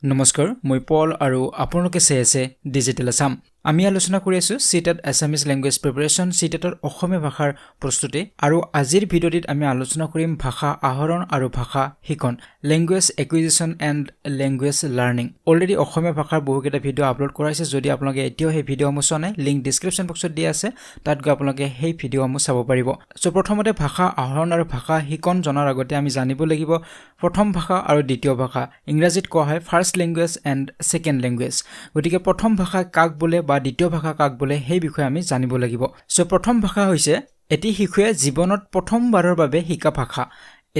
নমস্কাৰ মই পল আৰু আপোনালোকে চাই আছে ডিজিটেল আসাম আমি আলোচনা কৰি আছো সিটেট আসামিজ ল্যাঙ্গুৱেজ প্ৰিপাৰেচন সিটেটৰ অসমীয়া ভাষাৰ প্ৰস্তুতি আৰু আজিৰ ভিডিঅ'টিত আমি আলোচনা কৰিম ভাষা আহৰণ আৰু ভাষা শিকন language acquisition and language learning already Assamese ভাষাৰ বহুকেইটা ভিডিঅ' আপলোড কৰাইছে যদি আপোনালোকে এতিয়াও সেই ভিডিঅ'সমূহ চোৱা নাই লিংক ডেসক্ৰিপচন বক্সত দিয়া আছে তাত গৈ আপোনালোকে সেই ভিডিঅ'সমূহ চাব পাৰিব সো প্ৰথমতে ভাষা আহৰণ আৰু ভাষা শিকন জনাৰ আগতে আমি জানিব লাগিব প্ৰথম ভাষা আৰু দ্বিতীয় ভাষা ইংৰাজীত কোৱা হয় first language and second language গতিকে প্ৰথম ভাষা কাক বোলে বা দ্বিতীয় ভাষা কাক বোলে সেই বিষয়ে আমি জানিব লাগিব সো প্ৰথম ভাষা হৈছে এটি শিশুৱে জীৱনত প্ৰথমবাৰৰ বাবে শিকা ভাষা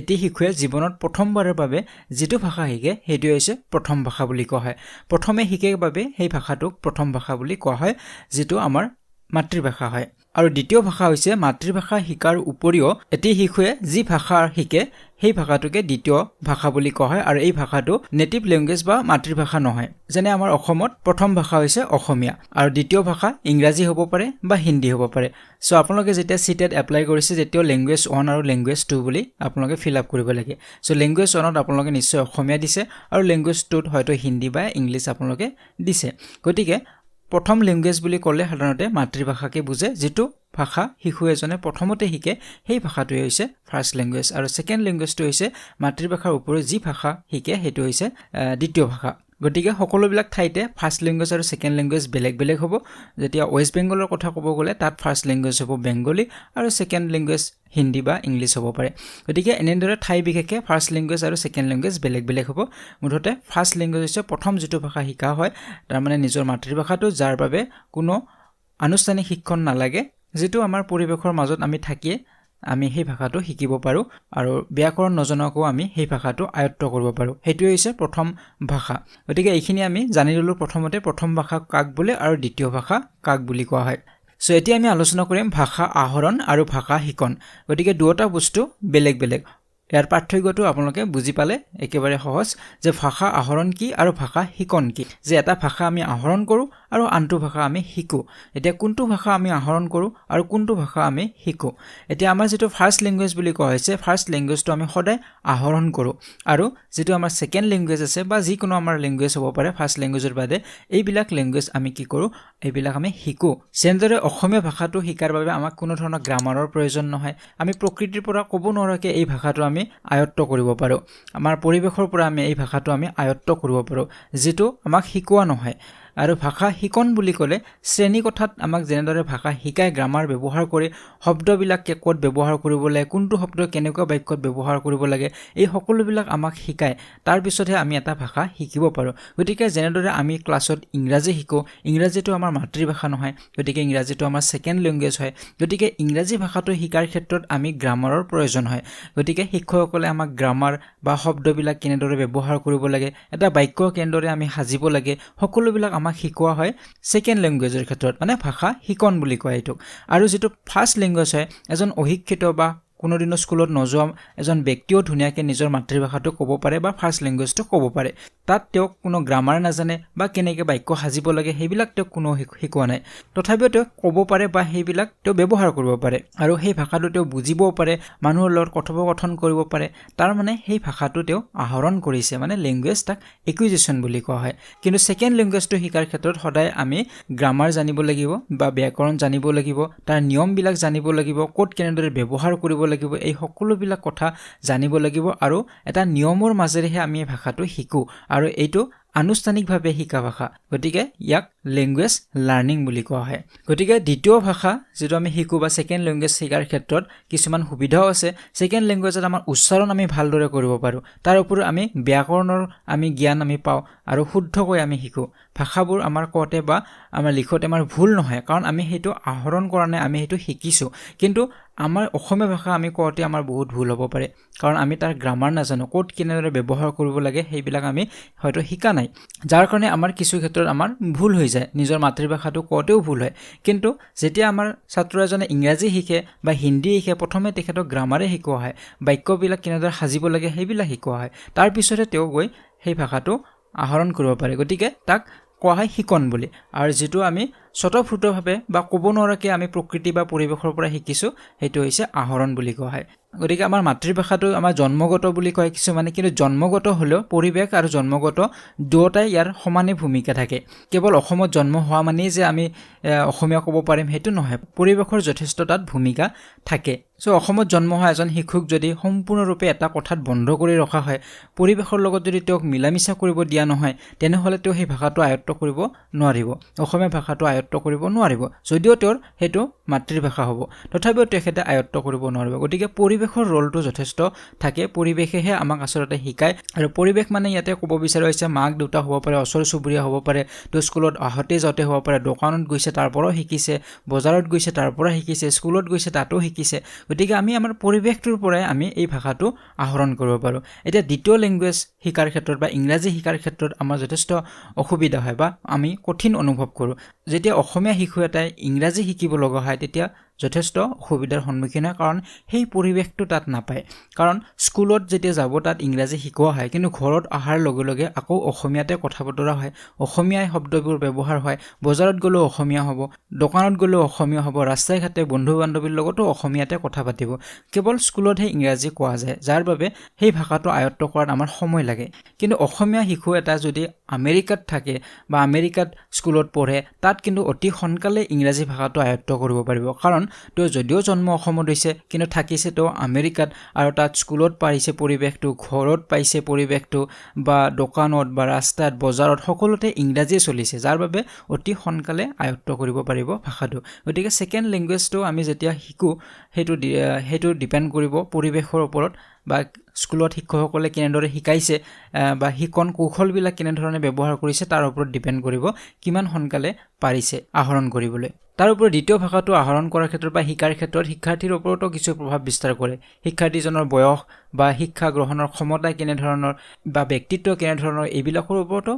এটি শিশুৱে জীৱনত প্ৰথমবাৰৰ বাবে যেটো ভাষা শিকে হেতু হৈছে প্ৰথম ভাষা বুলি কোৱা হয় প্ৰথমে শিকে বাবে সেই ভাষাটোক প্ৰথম ভাষা বুলি কোৱা হয় যেটো আমাৰ মাতৃভাষা হয় আৰু দ্বিতীয় ভাষা হৈছে মাতৃভাষা শিকাৰ উপৰিও এটি শিশুৱে যি ভাষা শিকে সেই ভাষাটোকে দ্বিতীয় ভাষা বুলি কোৱা হয় আৰু এই ভাষাটো নেটিভ ল্যাঙ্গুৱেজ বা মাতৃভাষা নহয় যেনে আমাৰ অসমত প্ৰথম ভাষা হৈছে অসমীয়া আৰু দ্বিতীয় ভাষা ইংৰাজী হ'ব পাৰে বা হিন্দী হ'ব পাৰে সো আপোনালোকে যেতিয়া সিটেট এপ্লাই কৰিছে যেতিয়া ল্যাঙ্গুৱেজ 1 আৰু ল্যাঙ্গুৱেজ 2 বুলি আপোনালোকে ফিল আপ কৰিব লাগে সো ল্যাঙ্গুৱেজ 1 ত আপোনালোকে নিশ্চয় অসমীয়া দিছে আৰু ল্যাঙ্গুৱেজ 2 ত হয়তো হিন্দী বা ইংলিছ আপোনালোকে দিছে গতিকে প্ৰথম ল্যাঙ্গুৱেজ বুলি ক'লে সাধাৰণতে মাতৃভাষাকে বুজে যেটো ভাষা শিশু এজনে প্ৰথমতে শিকে সেই ভাষাটোই হৈছে ফাৰ্স্ট ল্যাঙ্গুৱেজ আৰু সেকেন্ড ল্যাঙ্গুৱেজটো হৈছে মাতৃভাষাৰ ওপৰত যি ভাষা শিকে হেতু হৈছে দ্বিতীয় ভাষা গতিকে সকলোবিলাক ঠাইতে ফাৰ্স্ট ল্যাঙ্গুৱেজ আৰু সেকেন্ড ল্যাঙ্গুৱেজ বেলেগ বেলেগ হ'ব যেতিয়া ওয়েস্ট বেংগলৰ কথা ক'ব গ'লে তাত ফাৰ্স্ট ল্যাঙ্গুৱেজ হ'ব বেংগলী আৰু সেকেন্ড ল্যাঙ্গুৱেজ হিন্দী বা ইংলিছ হ'ব পাৰে গতিকে এনেদৰে ঠাই বিশেষে ফাৰ্স্ট ল্যাঙ্গুৱেজ আৰু সেকেন্ড ল্যাঙ্গুৱেজ বেলেগ বেলেগ হ'ব মুঠতে ফাৰ্স্ট ল্যাঙ্গুৱেজ হৈছে প্ৰথম যেটো ভাষা শিকা হয় তাৰ মানে নিজৰ মাতৃভাষাটো যাৰ বাবে কোনো আনুষ্ঠানিক শিক্ষণ নালাগে যেটো আমাৰ পৰিৱেশৰ মাজত আমি থাকিয়ে আমি সেই ভাষাটো শিকিব পাৰো আৰু ব্যাকৰণ নজনাকো আমি সেই ভাষাটো আয়ত্ত কৰিব পাৰো হেতু হৈছে প্ৰথম ভাষা গতিকে এইখিনি আমি জানি ললো প্ৰথমতে প্ৰথম ভাষা কাক বোলে আৰু দ্বিতীয় ভাষা কাক বুলি কোৱা হয় সো এতিয়া আমি আলোচনা কৰিম ভাষা আহৰণ আৰু ভাষা শিকন গতিকে দুটা বস্তু বেলেগ বেলেগ ইয়াৰ পাৰ্থক্যটো আপোনালোকে বুজি পালে একেবাৰে সহজ যে ভাষা আহৰণ কি আৰু ভাষা শিকন কি যে এটা ভাষা আমি আহৰণ কৰো আৰু আনটো ভাষা আমি শিকো এতিয়া কোনটো ভাষা আমি আহৰণ কৰো আৰু কোনটো ভাষা আমি শিকো এতিয়া আমাৰ যেটো ফাৰ্স্ট ল্যাঙ্গুৱেজ বুলি কোৱা হৈছে ফাৰ্স্ট ল্যাঙ্গুৱেজটো আমি সদায় আহৰণ কৰো আৰু যেটো আমাৰ সেকেন্ড ল্যাঙ্গুৱেজ আছে বা যিকোনো আমাৰ ল্যাঙ্গুৱেজ হ'ব পাৰে ফাৰ্স্ট ল্যাঙ্গুৱেজৰ বাদে এইবিলাক ল্যাঙ্গুৱেজ আমি কি কৰো এইবিলাক আমি শিকো যেনেদৰে অসমীয়া ভাষাটো শিকাৰ বাবে আমাক কোনো ধৰণৰ গ্ৰামাৰৰ প্ৰয়োজন নহয় আমি প্ৰকৃতিৰ পৰা ক'ব নোৱাৰাকে এই ভাষাটো আমি আয়ত্ত কৰিব পাৰো আমাৰ পৰিৱেশৰ পৰা আমি এই ভাষাটো আমি আয়ত্ত কৰিব পাৰো যেটো আমাক শিকোৱা নহয় আৰু ভাষা শিকন বুলি ক'লে শ্ৰেণী কথাত আমাক যেনেদৰে ভাষা শিকাই গ্ৰামাৰ ব্যৱহাৰ কৰি শব্দবিলাক ক'ত ব্যৱহাৰ কৰিব লাগে কোনটো শব্দ কেনেকুৱা বাক্যত ব্যৱহাৰ কৰিব লাগে এই সকলোবিলাক আমাক শিকায় তাৰ পিছতহে আমি এটা ভাষা শিকিব পাৰো গতিকে যেনেদৰে আমি ক্লাছত ইংৰাজী শিকো ইংৰাজীটো আমাৰ মাতৃভাষা নহয় গতিকে ইংৰাজীটো আমাৰ সেকেন্ড ল্যাঙ্গুৱেজ হয় গতিকে ইংৰাজী ভাষাটো শিকাৰ ক্ষেত্ৰত আমি গ্ৰামাৰৰ প্ৰয়োজন হয় গতিকে শিক্ষকসকলে আমাক গ্ৰামাৰ বা শব্দবিলাক কেনেদৰে ব্যৱহাৰ কৰিব লাগে এটা বাক্য কেনেদৰে আমি সাজিব লাগে সকলোবিলাক আমাক শিকোৱা হয় সেকেন্ড ল্যাঙ্গুৱেজৰ ক্ষেত্ৰত মানে ভাষা শিকন বুলি কয় এটো আৰু যেটো ফাৰ্স্ট ল্যাঙ্গুৱেজ হয় এজন অশিক্ষিত বা কোনো দিন স্কুলত নযোৱা এজন ব্যক্তিও ধুনিয়াকে নিজৰ মাতৃভাষাটো ক'ব পাৰে বা ফাৰ্স্ট ল্যাঙ্গুৱেজটো ক'ব পাৰে তাত তেওঁ কোনো গ্ৰামাৰ নাজানে বা কেনেকৈ বাক্য সাজিব লাগে সেইবিলাক তেওঁ কোনো শিকোৱা নাই তথাপিও তেওঁ ক'ব পাৰে বা সেইবিলাক তেওঁ ব্যৱহাৰ কৰিব পাৰে আৰু সেই ভাষাটো তেওঁ বুজিবও পাৰে মানুহৰ লগত কথোপকথন কৰিব পাৰে তাৰ মানে সেই ভাষাটো তেওঁ আহৰণ কৰিছে মানে ল্যাঙ্গুৱেজ তাক একুইজিশন বুলি কোৱা হয় কিন্তু সেকেন্ড ল্যাঙ্গুৱেজটো শিকাৰ ক্ষেত্ৰত সদায় আমি গ্ৰামাৰ জানিব লাগিব বা ব্যাকৰণ জানিব লাগিব তাৰ নিয়মবিলাক জানিব লাগিব ক'ত কেনেদৰে ব্যৱহাৰ কৰিব লাগিব এই সকলোবিলাক কথা জানিব লাগিব আৰু এটা নিয়মৰ মাজেৰেহে আমি এই ভাষাটো শিকো আৰু এইটো আনুষ্ঠানিকভাৱে শিকা ভাষা গতিকে ইয়াক ল্যাঙ্গুৱেজ লাৰ্নিং বুলি কোৱা হয় গতিকে দ্বিতীয় ভাষা যেটো আমি শিকো বা সেকেন্ড ল্যাঙ্গুৱেজ শিকাৰ ক্ষেত্ৰত কিছুমান সুবিধাও আছে সেকেন্ড ল্যাঙ্গুৱেজত আমাৰ উচ্চাৰণ আমি ভালদৰে কৰিব পাৰো তাৰ উপৰি আমি ব্যাকৰণৰ আমি জ্ঞান আমি পাওঁ আৰু শুদ্ধকৈ আমি শিকো ভাষাবোৰ আমাৰ কওঁতে বা আমাৰ লিখোতে আমাৰ ভুল নহয় কাৰণ আমি হেতু আহৰণ কৰা নাই আমি হেতু শিকিছো কিন্তু আমাৰ অসমীয়া ভাষা আমি কওঁতে আমাৰ বহুত ভুল হ'ব পাৰে কাৰণ আমি তাৰ গ্ৰামাৰ নাজানো ক'ত কেনেদৰে ব্যৱহাৰ কৰিব লাগে সেইবিলাক আমি হয়তো শিকা নাই যাৰ কাৰণে আমাৰ কিছু ক্ষেত্ৰত আমাৰ ভুল হৈ যায় নিজৰ মাতৃভাষাটো কওঁতেও ভুল হয় কিন্তু যেতিয়া আমাৰ ছাত্ৰ এজনে ইংৰাজী শিকে বা হিন্দী শিকে প্ৰথমে তেখেতক গ্ৰামাৰে শিকোৱা হয় বাক্যবিলাক কেনেদৰে সাজিব লাগে সেইবিলাক শিকোৱা হয় তাৰ পিছতে তেওঁ গৈ সেই ভাষাটো আহৰণ কৰিব পাৰে গতিকে তাক কোৱা হয় শিকন বুলি আৰু যেটো আমি স্বতঃস্ফূৰ্তভাৱে বা ক'ব নোৱাৰাকৈ আমি প্ৰকৃতি বা পৰিৱেশৰ পৰা শিকিছোঁ, সেইটো হৈছে আহৰণ বুলি কোৱা হয়। গতিকে আমাৰ মাতৃভাষাটো আমাৰ জন্মগত বুলি কয় কিছুমানে, কিন্তু জন্মগত হ'লেও পৰিৱেশ আৰু জন্মগত দুয়োটাই ইয়াৰ সমানে ভূমিকা থাকে। কেৱল অসমত জন্ম হোৱা মানেই যে আমি অসমীয়া ক'ব পাৰিম সেইটো নহয়, পৰিৱেশৰ যথেষ্ট তাত ভূমিকা থাকে। অসমত জন্ম হোৱা এজন শিশুক যদি সম্পূৰ্ণৰূপে এটা কথাত বন্ধ কৰি ৰখা হয়, পৰিৱেশৰ লগত যদি তেওঁক মিলা মিছা কৰিব দিয়া নহয়, তেনেহ'লে তেওঁ সেই ভাষাটো আয়ত্ব কৰিব নোৱাৰিব, অসমীয়া ভাষাটো আয়ত্ব কৰিব নোৱাৰিব। যদিও তেওঁৰ সেইটো মাতৃভাষা হ'ব, তথাপিও তেখেতে আয়ত্ব কৰিব নোৱাৰিব। গতিকে পৰিৱেশৰ ৰোলটো যথেষ্ট থাকে, পৰিৱেশেহে আমাক আচলতে শিকায়। আৰু পৰিৱেশ মানে ইয়াতে ক'ব বিচাৰা হৈছে মাক দেউতাক হ'ব পাৰে, ওচৰ চুবুৰীয়া হ'ব পাৰে, তেওঁ স্কুলত আহোঁতে যাওঁতে হ'ব পাৰে, দোকানত গৈছে তাৰ পৰাও শিকিছে, বজাৰত গৈছে তাৰ পৰা শিকিছে, স্কুলত গৈছে তাতো শিকিছে। গতিকে আমি আমাৰ পৰিৱেশটোৰ পৰাই আমি এই ভাষাটো আহৰণ কৰিব পাৰোঁ। এতিয়া দ্বিতীয় লেংগুৱেজ শিকাৰ ক্ষেত্ৰত বা ইংৰাজী শিকাৰ ক্ষেত্ৰত আমাৰ যথেষ্ট অসুবিধা হয় বা আমি কঠিন অনুভৱ কৰোঁ। যেতিয়া অসমীয়া শিশু এটাই ইংৰাজী শিকিব লগা হয়, তেতিয়া যথেষ্ট অসুবিধাৰ সন্মুখীন হয়, কাৰণ সেই পৰিৱেশটো তাত নাপায়। কাৰণ স্কুলত যেতিয়া যাব তাত ইংৰাজী শিকোৱা হয়, কিন্তু ঘৰত অহাৰ লগে লগে আকৌ অসমীয়াতে কথা বতৰা হয়, অসমীয়াই শব্দবোৰ ব্যৱহাৰ হয়, বজাৰত গ'লেও অসমীয়া হ'ব, দোকানত গ'লেও অসমীয়া হ'ব, ৰাস্তাই ঘাটে বন্ধু বান্ধৱীৰ লগতো অসমীয়াতে কথা পাতিব। কেৱল স্কুলতহে ইংৰাজী কোৱা যায়, যাৰ বাবে সেই ভাষাটো আয়ত্ব কৰাত আমাৰ সময় লাগে। কিন্তু অসমীয়া শিশু এটা যদি আমেৰিকাত থাকে বা আমেৰিকাত স্কুলত পঢ়ে, তাত কিন্তু অতি সোনকালে ইংৰাজী ভাষাটো আয়ত্ব কৰিব পাৰিব। কাৰণ তেওঁ যদিও জন্ম অসমত হৈছে, কিন্তু থাকিছে তেওঁ আমেৰিকাত, আৰু তাত স্কুলত পাইছে পৰিৱেশটো, ঘৰত পাইছে পৰিৱেশটো, বা দোকানত বা ৰাস্তাত বজাৰত সকলোতে ইংৰাজী চলিছে, যাৰ বাবে অতি সোনকালে আয়ত্ব কৰিব পাৰিব ভাষাটো। গতিকে ছেকেণ্ড লেংগুৱেজটো আমি যেতিয়া শিকোঁ, সেইটো ডিপেণ্ড কৰিব পৰিৱেশৰ ওপৰত, বা স্কুলত শিক্ষকসকলে কেনেদৰে শিকাইছে বা শিকন কৌশলবিলাক কেনেধৰণে ব্যৱহাৰ কৰিছে তাৰ ওপৰত ডিপেণ্ড কৰিব কিমান সোনকালে পাৰিছে আহৰণ কৰিবলৈ। তাৰ উপৰি দ্বিতীয় ভাষাটো আহৰণ কৰাৰ ক্ষেত্ৰত বা শিকাৰ ক্ষেত্ৰত শিক্ষাৰ্থীৰ ওপৰতো কিছু প্ৰভাৱ বিস্তাৰ কৰে। শিক্ষাৰ্থীজনৰ বয়স বা শিক্ষা গ্ৰহণৰ ক্ষমতা কেনেধৰণৰ বা ব্যক্তিত্ব কেনেধৰণৰ, এইবিলাকৰ ওপৰতো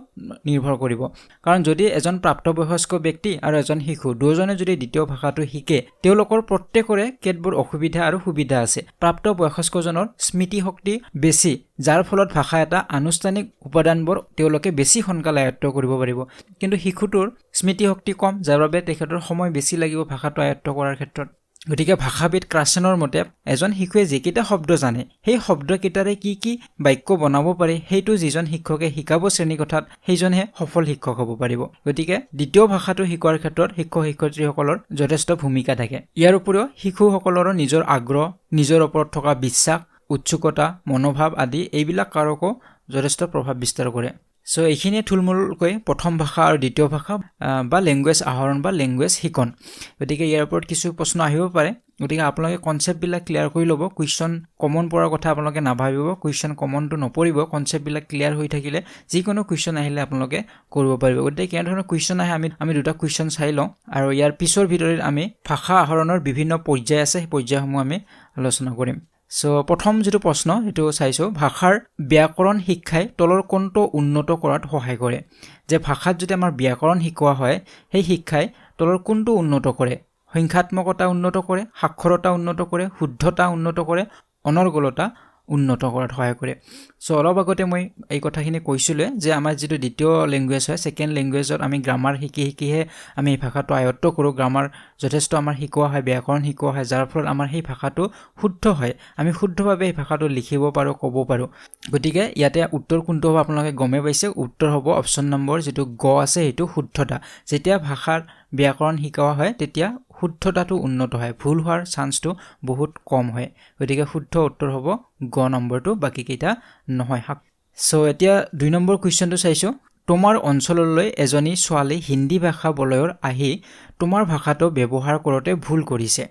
নিৰ্ভৰ কৰিব। কাৰণ যদি এজন প্ৰাপ্তবয়স্ক ব্যক্তি আৰু এজন শিশু দুয়োজনে যদি দ্বিতীয় ভাষাটো শিকে, তেওঁলোকৰ প্ৰত্যেকৰে কেতবোৰ অসুবিধা আৰু সুবিধা আছে। প্ৰাপ্তবয়স্কজনৰ স্মৃতি শক্তি বেছি, যাৰ ফলত ভাষা এটা আনুষ্ঠানিক উপাদানবোৰ তেওঁলোকে বেছি সোনকালে আয়ত্ব কৰিব পাৰিব। কিন্তু শিশুটোৰ স্মৃতিশক্তি কম, যাৰ বাবে তেখেতৰ সময় বেছি লাগিব ভাষাটো আয়ত্ব কৰাৰ ক্ষেত্ৰত। গতিকে ভাষাবিদ ক্ৰাছেনৰ মতে এজন শিশুৱে যিকেইটা শব্দ জানে, সেই শব্দকেইটাৰে কি কি বাক্য বনাব পাৰে, সেইটো যিজন শিক্ষকে শিকাব শ্ৰেণীকোঠাত, সেইজনহে সফল শিক্ষক হ'ব পাৰিব। গতিকে দ্বিতীয় ভাষাটো শিকোৱাৰ ক্ষেত্ৰত শিক্ষক শিক্ষয়িত্ৰীসকলৰ যথেষ্ট ভূমিকা থাকে। ইয়াৰ উপৰিও শিশুসকলৰো নিজৰ আগ্ৰহ, নিজৰ ওপৰত থকা বিশ্বাস, উৎসুকতা, মনোভাৱ আদি এইবিলাক কাৰকো যথেষ্ট প্ৰভাৱ বিস্তাৰ কৰে। এইখিনিয়ে থুলমূলকৈ প্ৰথম ভাষা আৰু দ্বিতীয় ভাষা বা লেংগুৱেজ আহৰণ বা লেংগুৱেজ শিকন। গতিকে ইয়াৰ ওপৰত কিছু প্ৰশ্ন আহিব পাৰে, গতিকে আপোনালোকে কনচেপ্টবিলাক ক্লিয়াৰ কৰি ল'ব। কুৱেশ্যন কমন পৰাৰ কথা আপোনালোকে নাভাবিব, কুৱেশ্যন কমনটো নপৰিব, কনচেপ্টবিলাক ক্লিয়াৰ হৈ থাকিলে যিকোনো কুৱেশ্যন আহিলে আপোনালোকে কৰিব পাৰিব। গতিকে কেনেধৰণৰ কুৱেশ্যন আহে আমি দুটা কুৱেশ্যন চাই লওঁ, আৰু ইয়াৰ পিছৰ ভিতৰত আমি ভাষা আহৰণৰ বিভিন্ন পৰ্যায় আছে, সেই পৰ্যায়সমূহ আমি আলোচনা কৰিম। প্ৰথম যিটো প্ৰশ্ন সেইটো চাইছোঁ, ভাষাৰ ব্যাকৰণ শিক্ষাই তলৰ কোনটো উন্নত কৰাত সহায় কৰে? যে ভাষাত যদি আমাৰ ব্যাকৰণ শিকোৱা হয়, সেই শিক্ষাই তলৰ কোনটো উন্নত কৰে? সংখ্যাত্মকতা উন্নত কৰে, সাক্ষৰতা উন্নত কৰে, শুদ্ধতা উন্নত কৰে, অনৰ্গলতা উন্নত কৰাত সহায় কৰে। অলপ আগতে মই এই কথাখিনি কৈছিলোঁ যে আমাৰ যিটো দ্বিতীয় লেংগুৱেজ হয়, ছেকেণ্ড লেংগুৱেজত আমি গ্ৰামাৰ শিকিহে আমি এই ভাষাটো আয়ত্ত কৰোঁ। গ্ৰামাৰ যথেষ্ট আমাৰ শিকোৱা হয়, ব্যাকৰণ শিকোৱা হয়, যাৰ ফলত আমাৰ সেই ভাষাটো শুদ্ধ হয়, আমি শুদ্ধভাৱে এই ভাষাটো লিখিব পাৰোঁ, ক'ব পাৰোঁ। গতিকে ইয়াতে উত্তৰ কোনটো হ'ব আপোনালোকে গমেই পাইছে, উত্তৰ হ'ব অপশ্যন নম্বৰ যিটো গ আছে, সেইটো শুদ্ধতা। যেতিয়া ভাষাৰ ব্যাকৰণ শিকোৱা হয় তেতিয়া শুদ্ধতাটো উন্নত হয়, ভুল হোৱাৰ চান্সটো বহুত কম হয়। গতিকে শুদ্ধ উত্তৰ হ'ব গ নম্বৰটো, বাকীকেইটা নহয়। এতিয়া 2 নম্বৰ কুৱেশ্যনটো চাইছোঁ, তোমাৰ অঞ্চললৈ এজনী ছোৱালী হিন্দী ভাষা বলয়ৰ আহি তোমাৰ ভাষাটো ব্যৱহাৰ কৰোঁতে ভুল কৰিছে।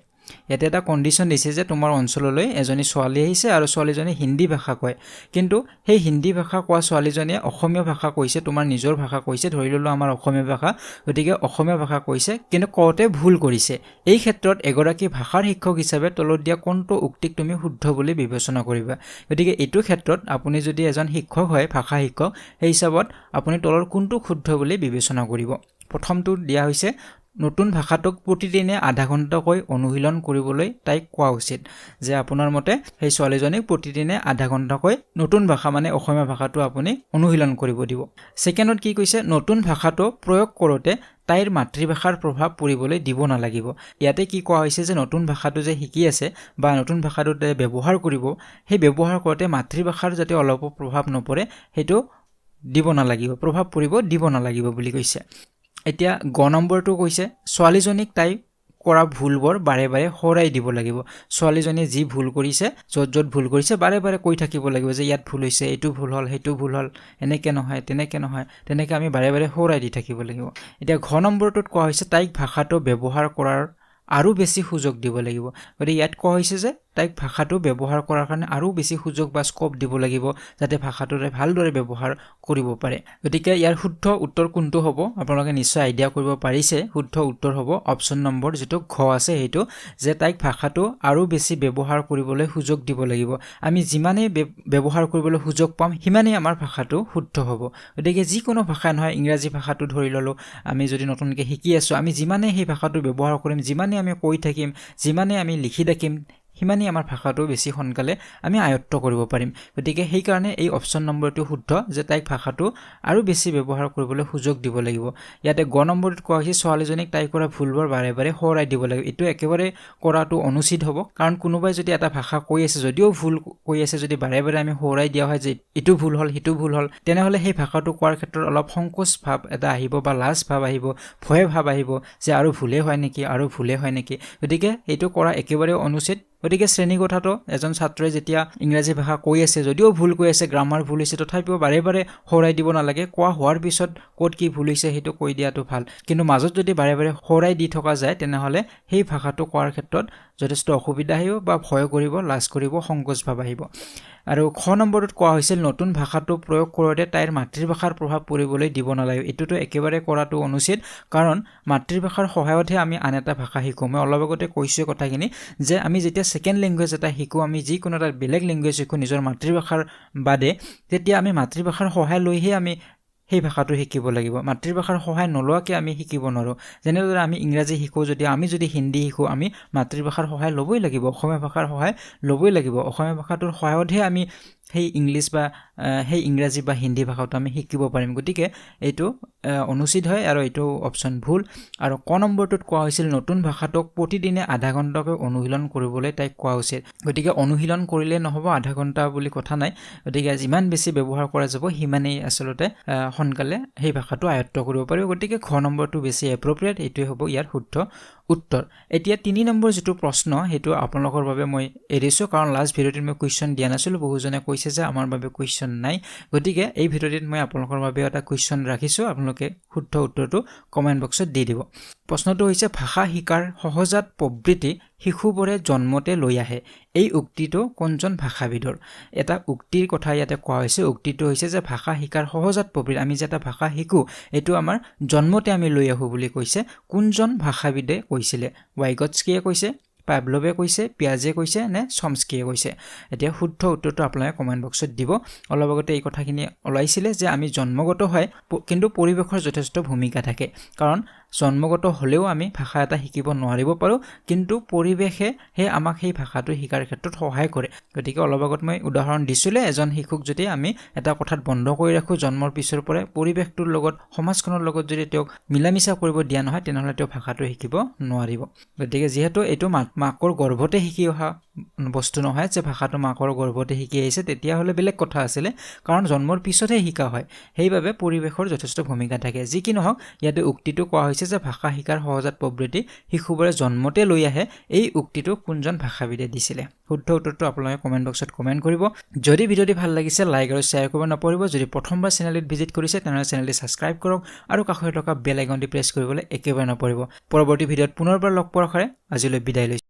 ইয়াতে এটা কণ্ডিশ্যন দিছে যে তোমাৰ অঞ্চললৈ এজনী ছোৱালী আহিছে আৰু ছোৱালীজনীয়ে হিন্দী ভাষা কয়, কিন্তু সেই হিন্দী ভাষা কোৱা ছোৱালীজনীয়ে অসমীয়া ভাষা কৈছে, তোমাৰ নিজৰ ভাষা কৈছে, ধৰি ল'লোঁ আমাৰ অসমীয়া ভাষা, গতিকে অসমীয়া ভাষা কৈছে কিন্তু কওঁতে ভুল কৰিছে। এই ক্ষেত্ৰত এগৰাকী ভাষাৰ শিক্ষক হিচাপে তলত দিয়া কোনটো উক্তিক তুমি শুদ্ধ বুলি বিবেচনা কৰিবা? গতিকে এইটো ক্ষেত্ৰত আপুনি যদি এজন শিক্ষক হয়, ভাষা শিক্ষক, সেই হিচাপত আপুনি তলৰ কোনটো শুদ্ধ বুলি বিবেচনা কৰিব? প্ৰথমটো দিয়া হৈছে, নতুন ভাষাটোক প্ৰতিদিনে আধা ঘণ্টাকৈ অনুশীলন কৰিবলৈ তাইক কোৱা উচিত যে আপোনাৰ মতে সেই ছোৱালীজনীক প্ৰতিদিনে আধা ঘণ্টাকৈ নতুন ভাষা মানে অসমীয়া ভাষাটো আপুনি অনুশীলন কৰিব দিব সেকেন্ডত কি কৈছে নতুন ভাষাটো প্ৰয়োগ কৰোতে তাইৰ মাতৃভাষাৰ প্ৰভাৱ পৰিবলৈ দিব নালাগিব ইয়াতে কি কোৱা হৈছে যে নতুন ভাষাটো যে শিকি আছে বা নতুন ভাষাটো ব্যৱহাৰ কৰিব সেই ব্যৱহাৰ কৰোতে মাতৃভাষাৰ যাতে অলপ প্ৰভাৱ নপৰে হেতু দিব নালাগিব প্ৰভাৱ পৰিব দিব নালাগিব বুলি কৈছে এতিয়া গ নম্বৰটো কৈছে ছোৱালীজনীক তাই কৰা ভুলবোৰ বাৰে বাৰে হৰাই দিব লাগিব ছোৱালীজনীয়ে যি ভুল কৰিছে যত ভুল কৰিছে বাৰে বাৰে কৈ থাকিব লাগিব যে ইয়াত ভুল হৈছে এইটো ভুল হল হেতু ভুল হল এনেকে নহয় তেনেকে আমি বাৰে বাৰে হৰাই দি থাকিব লাগিব এতিয়া ঘ নম্বৰটোত কোৱা হৈছে তাইক ভাষাটো ব্যৱহাৰ কৰাৰ আৰু বেছি সুযোগ দিব লাগিব গতিকে ইয়াত কোৱা হৈছে যে তাইক ভাষাটো ব্যৱহাৰ কৰাৰ কাৰণে আৰু বেছি সুযোগ বা স্কোপ দিব লাগিব যাতে ভাষাটোৰে ভালদৰে ব্যৱহাৰ কৰিব পাৰে গতিকে ইয়াৰ শুদ্ধ উত্তৰ কোনটো হ'ব আপোনালোকে নিশ্চয় আইডিয়া কৰিব পাৰিছে শুদ্ধ উত্তৰ হ'ব অপচন নম্বৰ যেটো ঘ আছে হেতু যে তাইক ভাষাটো আৰু বেছি ব্যৱহাৰ কৰিবলৈ সুযোগ দিব লাগিব আমি যিমানে ব্যৱহাৰ কৰিবলৈ সুযোগ পাম হিমানে আমাৰ ভাষাটো শুদ্ধ হ'ব গতিকে যিকোনো ভাষা নহয় ইংৰাজী ভাষাটো ধৰি ললো আমি যদি নতুনকৈ শিকি আছো আমি যিমানে সেই ভাষাটো ব্যৱহাৰ কৰিম যিমানে আমি কৈ থাকিম যিমানে আমি লিখি থাকিম হিমানি আমাৰ ভাষাটো বেছি সোনকালে আমি আয়ত্ত কৰিব পাৰিম গতিকে সেই কাৰণে এই অপচন নম্বৰটো শুদ্ধ যে তাইক ভাষাটো আৰু বেছি ব্যৱহাৰ কৰিবলৈ সুযোগ দিব লাগিব ইয়াতে গ নম্বৰটো কোৱা হৈছে ছোৱালীজনীক তাই কৰা ভুলবোৰ বাৰে বাৰে হৰাই দিব লাগিব এটো একেবাৰে কৰাটো অনুচিত হ'ব কাৰণ কোনোবাই যদি এটা ভাষা কৈ আছে যদিও ভুল কৈ আছে যদি বাৰে বাৰে আমি হৰাই দিয়া হয় যে ইটো ভুল হল হিটো ভুল হল তেনেহলে সেই ভাষাটো কোৱাৰ ক্ষেত্ৰত অলপ সংকোচ ভাৱ এটা আহিব বা লাজ ভাৱ আহিব ভয় ভাৱ আহিব যে আৰু ভুলে হয় নেকি গতিকে এইটো কৰা একেবাৰে অনুচিত গতিকে শ্ৰেণী কোঠাটো এজন ছাত্ৰই যেতিয়া ইংৰাজী ভাষা কৈ আছে যদিও ভুল কৈ আছে গ্ৰামাৰ ভুল হৈছে তথাপিও বাৰে বাৰে হৰাই দিব নালাগে কোৱা হোৱাৰ পিছত ক'ত কি ভুল হৈছে হেতু কৈ দিয়াটো ভাল কিন্তু মাজত যদি বাৰে বাৰে হৰাই দি থকা যায় তেনেহলে সেই ভাষাটো কোৱাৰ ক্ষেত্ৰত যথেষ্ট অসুবিধা আহিব বা ভয় কৰিব লাজ কৰিব সংকোচ ভাৱ আহিব আৰু খ নম্বৰত কোৱা হৈছিল নতুন ভাষাটো প্ৰয়োগ কৰোতে তাইৰ মাতৃভাষাৰ প্ৰভাৱ পৰিবলৈ দিব নালাগে এটোটো একেবাৰে কৰাটো অনুচিত কাৰণ মাতৃভাষাৰ সহায়তহে আমি আন এটা ভাষা শিকো মই অলপ আগতে কৈছো কথাখিনি যে আমি যেতিয়া সেকেন্ড ল্যাঙ্গুৱেজ এটা শিকো আমি যিকোনো এটা বেলেগ ল্যাঙ্গুৱেজ শিকো নিজৰ মাতৃভাষাৰ বাদে তেতিয়া আমি মাতৃভাষাৰ সহায় লৈহে আমি সেই ভাষাটো শিকিব লাগিব মাতৃভাষাৰ সহায় নলোৱাকে আমি শিকিব নোৱাৰো যেনেদৰে আমি ইংৰাজী শিকো আমি যদি হিন্দী শিকো আমি মাতৃভাষাৰ সহায় লবই লাগিব অসমীয়া ভাষাৰ সহায় লবই লাগিব অসমীয়া ভাষাটোৰ সহায়তহে আমি সেই ইংলিশ বা সেই ইংৰাজী বা হিন্দী ভাষাটো আমি শিকিব পাৰিম গতিকে এইটো অনুচিত হয় আৰু এইটো অপচন ভুল আৰু ক নম্বৰটোত কোৱা হৈছিল নতুন ভাষাটোক প্ৰতিদিনে আধা ঘণ্টাকৈ অনুশীলন কৰিবলৈ তাইক কোৱা উচিত গতিকে অনুশীলন কৰিলে নহব আধা ঘণ্টা বুলি কথা নাই গতিকে যিমান বেছি ব্যৱহাৰ কৰা যাব হিমানেই আসলতে সোনকালে সেই ভাষাটো আয়ত্ত কৰিব পাৰিব গতিকে খ নম্বৰটো বেছি এপ্ৰোপ্ৰিয়েট এইটোৱে হ'ব ইয়াৰ শুদ্ধ উত্তৰ এতিয়া 3 নম্বৰ যেটো প্ৰশ্ন হেতু আপোনালোকৰ বাবে মই এৰিছো কাৰণ লাষ্ট ভিডিঅ'ত মই কোৱেশ্চন দিয়া নাছিলো বহুজনে কৈছে যে আমাৰ বাবে কোৱেশ্চন নাই গতিকে এই ভিডিঅ'ত মই আপোনালোকৰ বাবে এটা কোৱেশ্চন ৰাখিছো আপোনালোকে শুদ্ধ উত্তৰটো কমেন্ট বক্সত দি দিব প্ৰশ্নটো হৈছে ভাষা শিকাৰ সহজাত প্ৰবৃত্তি শিশুবোৰে জন্মতে লৈ আহে এই উক্তিটো কোনজন ভাষাবিদৰ এটা উক্তিৰ কথা ইয়াতে কোৱা হৈছে উক্তিটো হৈছে যে ভাষা শিকাৰ সহজাত প্ৰবৃত্তি আমি যেটা ভাষা শিকো এটো আমাৰ জন্মতে আমি লৈ আহো বুলি কৈছে কোনজন ভাষাবিদে কৈছিলে ওয়াইগটস্কিয়ে কৈছে পাভলভে কৈছে পিয়াজে কৈছে নে চমস্কিয়ে কৈছে এতিয়া শুদ্ধ উত্তৰটো আপোনালোকে কমেন্ট বক্সত দিব অলপ আগতে এই কথাখিনি ওলাইছিলে যে আমি জন্মগত হয় কিন্তু পৰিৱেশৰ যথেষ্ট ভূমিকা থাকে কাৰণ জন্মগত হলেও আমি ভাষা এটা শিকিব নোৱাৰিব পাৰো কিন্তু পৰিৱেশে আমাক সেই ভাষাটো শিকাৰ ক্ষেত্ৰত সহায় কৰে গতিকে অলপ আগত মই উদাহৰণ দিছিলে এজন শিশুক যদি আমি এটা কথাত বন্ধ কৰি ৰাখো জন্মৰ পিছৰ পৰা পৰিৱেশটোৰ লগত সমাজখনৰ লগত যদি তেওঁক মিলামিছা কৰিব দিয়া নহয় তেনেহলে তেওঁ ভাষাটো শিকিব নোৱাৰিব গতিকে যেহেতু এটো মাকৰ গৰ্ভতে শিকি অহা বস্তু নহয় যে ভাষাটো মাকৰ গৰ্ভতে শিকি আহিছে তেতিয়া হলে বেলেগ কথা আছিল কাৰণ জন্মৰ পিছতহে শিকা হয় সেইবাবে পৰিৱেশৰ যথেষ্ট ভূমিকা থাকে যি কি নহওক ইয়াতে উক্তিটো কোৱা হৈছে যে ভাষা শিকাৰ সহজাত প্ৰবৃত্তি শিশুবোৰে জন্মতে লৈ আহে এই উক্তিটো কোনজন ভাষাবিদে দিছিলে শুদ্ধ উত্তৰটো আপোনালোকে কমেন্ট বক্সত কমেন্ট কৰিব যদি ভিডিঅ'টি ভাল লাগিছে লাইক আৰু শেয়াৰ কৰিব নপৰিব যদি প্ৰথমবাৰ চেনেলটো ভিজিট কৰিছে তেনেহলে চেনেলটো সাবস্ক্ৰাইব কৰক আৰু কাষতে থকা বেল আইকনটি প্ৰেছ কৰিবলৈ একেবাৰে নপৰিব পৰৱৰ্তী ভিডিঅ'ত পুনৰবাৰ লগ পোৱাৰ আশাৰে আজিলৈ বিদায় লৈছো